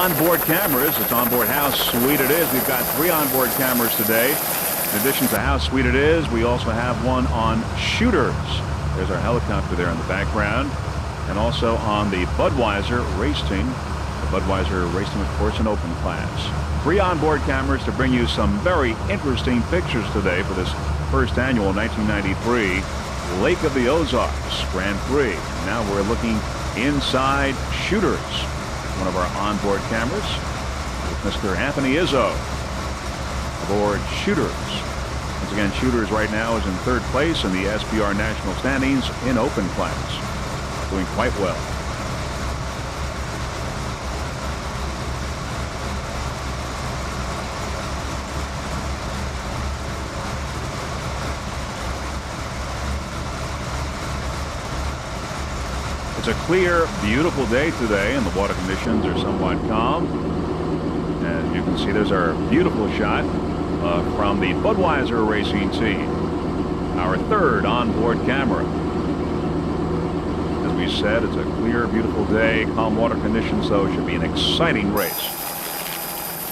onboard cameras. It's onboard How Sweet It Is. We've got 3 onboard cameras today. In addition to How Sweet It Is, we also have one on shooters. There's our helicopter there in the background. And also on the Budweiser race team. The Budweiser race team, of course, in open class. 3 onboard cameras to bring you some very interesting pictures today for this first annual 1993 Lake of the Ozarks Grand Prix. Now we're looking inside shooters. One of our onboard cameras with Mr. Anthony Izzo aboard shooters. Once again, shooters right now is in 3rd place in the SBR national standings in open class. Doing quite well. It's a clear, beautiful day today, and the water conditions are somewhat calm. As you can see, there's our beautiful shot from the Budweiser racing team. Our 3rd onboard camera. As we said, it's a clear, beautiful day, calm water conditions, so it should be an exciting race.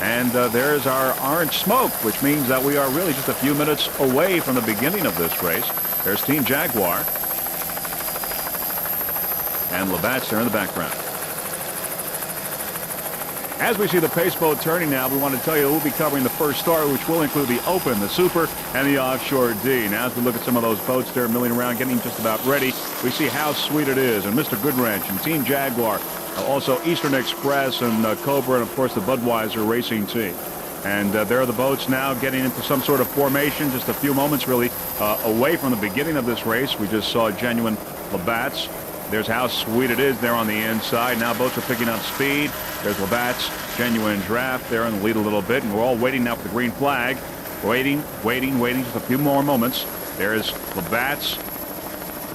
And there's our orange smoke, which means that we are really just a few minutes away from the beginning of this race. There's Team Jaguar. And Labatt's there in the background. As we see the pace boat turning now, we want to tell you we'll be covering the first start, which will include the Open, the Super, and the Offshore D. Now, as we look at some of those boats there milling around, getting just about ready, we see How Sweet It Is, and Mr. Goodwrench, and Team Jaguar, also Eastern Express, and Cobra, and of course the Budweiser racing team. And there are the boats now getting into some sort of formation, just a few moments really away from the beginning of this race. We just saw Genuine Labatt's. There's How Sweet It Is there on the inside. Now boats are picking up speed. There's Labatt's Genuine Draft there in the lead a little bit. And we're all waiting now for the green flag. Waiting. Just a few more moments. There's Labatt's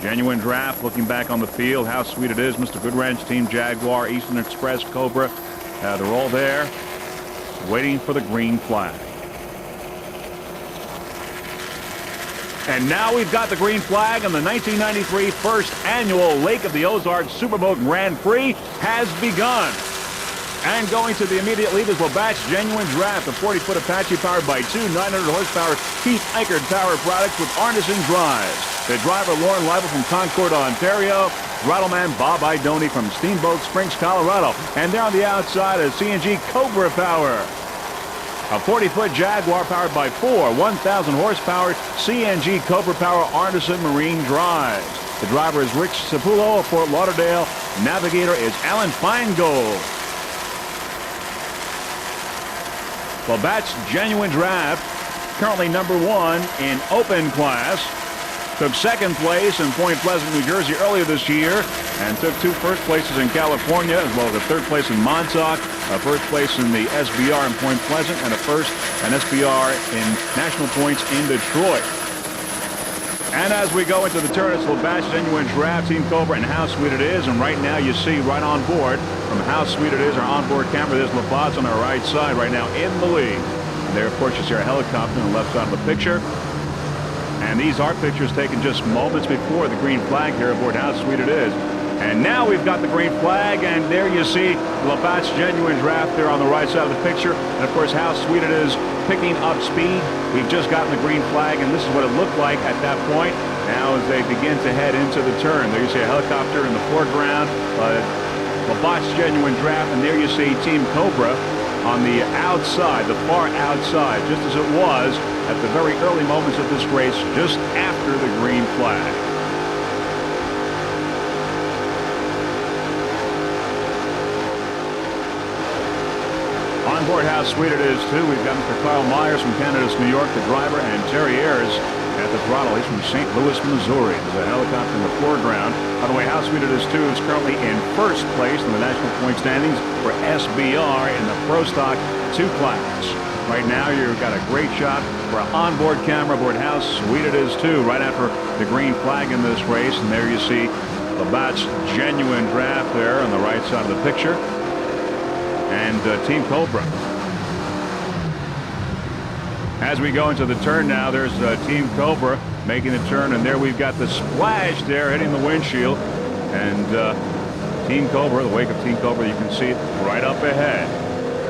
Genuine Draft looking back on the field. How Sweet It Is. Mr. Goodwrench, Team Jaguar, Eastern Express, Cobra. They're all there waiting for the green flag. And now we've got the green flag, and the 1993 first annual Lake of the Ozarks Superboat Grand Prix has begun. And going to the immediate lead is Labatt's Genuine Draft, a 40-foot Apache powered by 2 900-horsepower Keith Eichert power products with Arneson drives. The driver, Lauren Leibel from Concord, Ontario. Rattleman Bob Idoni from Steamboat Springs, Colorado. And there on the outside is CNG Cobra power. A 40-foot Jaguar powered by 4 1,000-horsepower CNG Cobra Power Arneson Marine drives. The driver is Rich Sapullo of Fort Lauderdale. Navigator is Alan Feingold. Labatt's Genuine Draft, currently number 1 in open class. Took 2nd place in Point Pleasant, New Jersey earlier this year, and took 2 first places in California, as well as a 3rd place in Montauk, a 1st place in the SBR in Point Pleasant, and a 1st and SBR in national points in Detroit. And as we go into the turn, it's Labatt's Genuine Draft, Team Cobra, and How Sweet It Is. And right now you see right on board from How Sweet It Is, our onboard camera, there's Labatt's on our right side right now in the lead. And there, of course, you see our helicopter on the left side of the picture. And these are pictures taken just moments before the green flag here aboard How Sweet It Is. And now we've got the green flag, and there you see Labatt's Genuine Draft there on the right side of the picture. And of course, How Sweet It Is picking up speed. We've just gotten the green flag, and this is what it looked like at that point. Now as they begin to head into the turn, there you see a helicopter in the foreground, Labatt's Genuine Draft, and there you see Team Cobra on the outside, the far outside, just as it was at the very early moments of this race, just after the green flag. On board How Sweet It Is, too, we've got Mr. Carl Myers from Canada's New York, the driver, and Terry Ayers at the throttle. He's from St. Louis, Missouri. There's a helicopter in the foreground. By the way, How Sweet It Is, too, is currently in 1st place in the national point standings for SBR in the Pro Stock 2 class. Right now, you've got a great shot for an onboard camera aboard How Sweet It Is, too, right after the green flag in this race. And there you see Labatt's Genuine Draft there on the right side of the picture. And Team Cobra. As we go into the turn now, there's Team Cobra making the turn, and there we've got the splash there hitting the windshield. And Team Cobra, the wake of Team Cobra, you can see it right up ahead.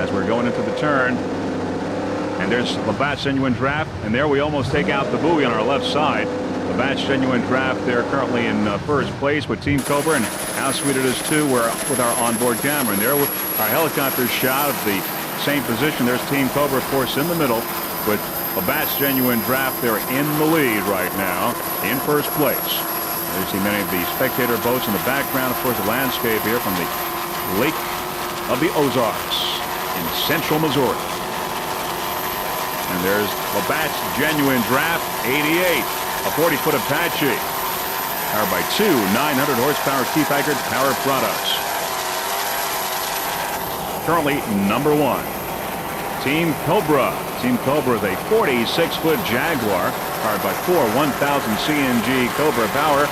as we're going into the turn. And there's Labatt's Genuine Draft, and there we almost take out the buoy on our left side. Labatt's Genuine Draft there currently in first place with Team Cobra, and how sweet it is too, we're with our onboard camera. And there with our helicopter shot of the same position. There's Team Cobra, of course, in the middle, with Labatt's Genuine Draft there in the lead right now, in first place. You see many of the spectator boats in the background. Of course, the landscape here from the Lake of the Ozarks in central Missouri. And there's Labatt's Genuine Draft 88, a 40-foot Apache, powered by two 900-horsepower Keith-Eichert power products. Currently number one, Team Cobra. Team Cobra is a 46-foot Jaguar, powered by four 1,000 CNG Cobra power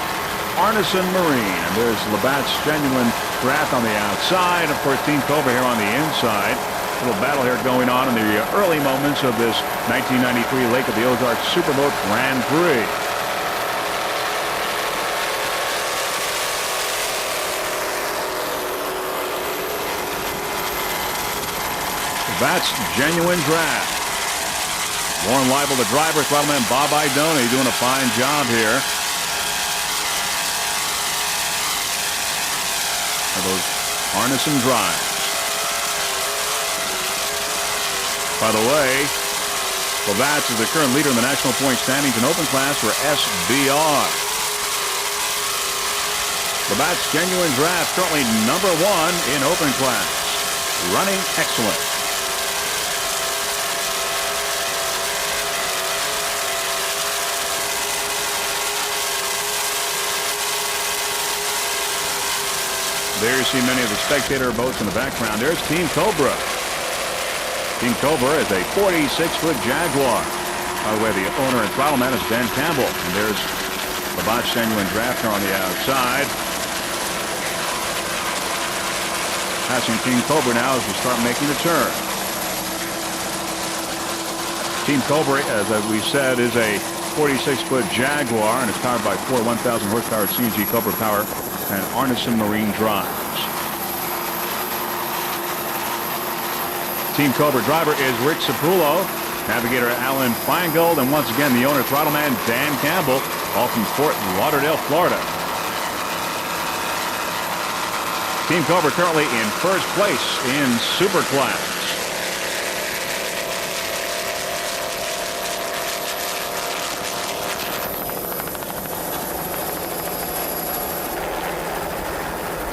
Arneson Marine. And there's Labatt's Genuine Draft on the outside. Of course, Team Cobra here on the inside. A little battle here going on in the early moments of this 1993 Lake of the Ozarks Superboat Grand Prix. Labatt's Genuine Draft. Warren Leibel, the driver, throttleman Bob Idoni doing a fine job here. For those Arneson drives. By the way, Labatt's is the current leader in the national point standings in open class for SBR. Labatt's Genuine Draft currently number one in open class. Running excellent. There you see many of the spectator boats in the background. There's Team Cobra. Team Cobra is a 46-foot Jaguar. By the way, the owner and throttleman is Dan Campbell. And there's Labatt's Genuine Draft on the outside. Passing Team Cobra now as we start making the turn. Team Cobra, as we said, is a 46-foot Jaguar and is powered by four 1,000 horsepower CNG Cobra power and Arneson Marine drives. Team Cobra driver is Rick Sapullo, navigator Alan Feingold, and once again the owner throttleman Dan Campbell, all from Fort Lauderdale, Florida. Team Cobra currently in first place in Super Class.